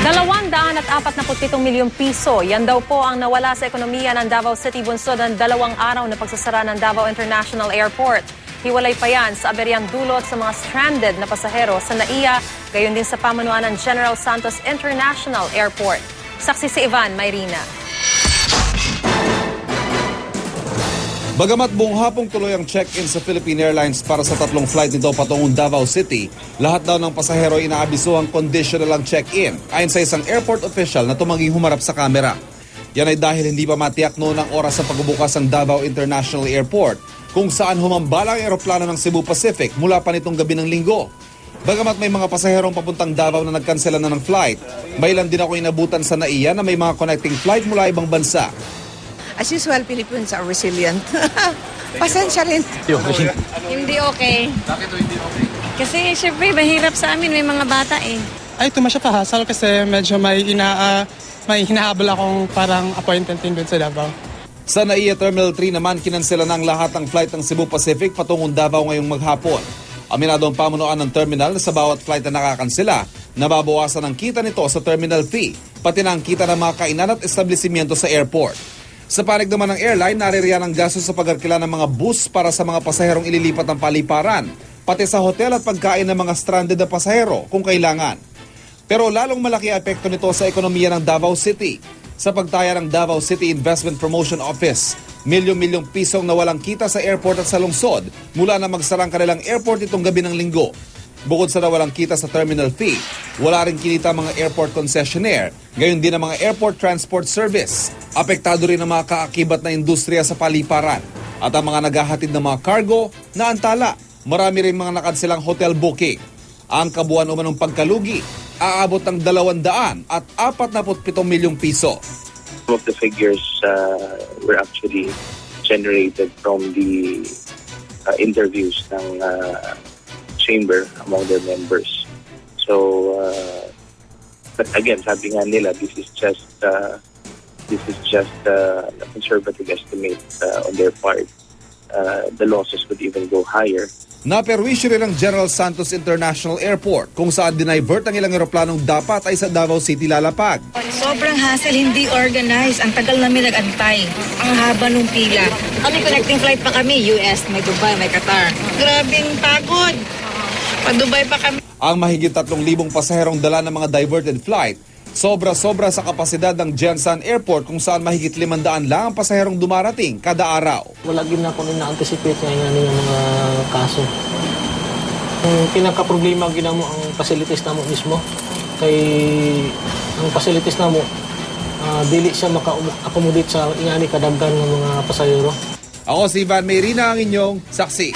247 milyong piso. Yan daw po ang nawala sa ekonomiya ng Davao City bunsod ng 2 araw na pagsasara ng Davao International Airport. Hiwalay pa yan sa aberyang dulot sa mga stranded na pasahero sa NAIA, gayon din sa pamunuan ng General Santos International Airport. Saksi si Ivan Mayrina. Bagamat buong hapong tuloy ang check-in sa Philippine Airlines para sa 3 flight nito patungong Davao City, lahat daw ng pasahero inaabisuhang conditional ang check-in, ayon sa isang airport official na tumanging humarap sa kamera. Yan ay dahil hindi pa matiyak noon ang oras sa pagbubukas ng Davao International Airport, kung saan humambala ang eroplano ng Cebu Pacific mula pa nitong gabi ng Linggo. Bagamat may mga pasaherong papuntang Davao na nagkansela na ng flight, may ilan din ako inabutan sa NAIA na may mga connecting flight mula ibang bansa. As usual, Philippines are resilient. Pasensya rin. Hindi okay. Bakit hindi okay? Kasi syempre mahirap sa amin, may mga bata eh. Ay, tumasya pa hasal kasi medyo may hinahabol akong parang appointment din doon sa Davao. Sa NAIA Terminal 3 naman, kinansela na ang lahat ng flight ng Cebu Pacific patungong Davao ngayong maghapon. Aminado ang pamunuan ng terminal na sa bawat flight na nakakansela, nababawasan ang kita nito sa terminal fee, pati na ang kita ng mga kainan at establishmento sa airport. Sa panig naman ng airline, naririyan ang gastos sa pag-arkila ng mga bus para sa mga pasaherong ililipat ng paliparan, pati sa hotel at pagkain ng mga stranded na pasahero kung kailangan. Pero lalong malaki ang epekto nito sa ekonomiya ng Davao City. Sa pagtaya ng Davao City Investment Promotion Office, milyong-milyong pisong nawalang kita sa airport at sa lungsod mula na magsarang kanilang airport itong gabi ng Linggo. Bukod sa nawalang kita sa terminal fee, wala rin kinita mga airport concessionaire, gayon din ang mga airport transport service. Apektado rin ang mga kaakibat na industriya sa paliparan at ang mga naghahatid ng mga cargo na antala. Marami rin mga nakanselang hotel booking. Ang kabuuan umanong pagkalugi, aabot ng 247 milyong piso. Some of the figures were actually generated from the interviews ng chamber among their members. So, but again, sabi nga nila, this is just a conservative estimate on their part. The losses could even go higher. Naperwisyo rin ang General Santos International Airport kung saan dinivert ang ilang eroplanong dapat ay sa Davao City lalapag. Sobrang hassle, hindi organized. Ang tagal namin nag-antay. Ang haba nung pila. Kami connecting flight pa kami, US, may Dubai, may Qatar. Grabing pagod. Pa-Dubai pa kami. Ang mahigit 3,000 pasaherong dala ng mga diverted flight, sobra-sobra sa kapasidad ng Jensan Airport kung saan mahigit 500 lang ang pasaherong dumarating kada araw. Wala gina ko na-anticipate ngayon ng mga kaso. Ang pinaka-problema ginamo ang facilities namo mismo. Kay ang facilities namo dili siya maka-accommodate sa ingani kadaghan ng mga pasahero. Ako si Ivan Mayrina, ang inyong saksi.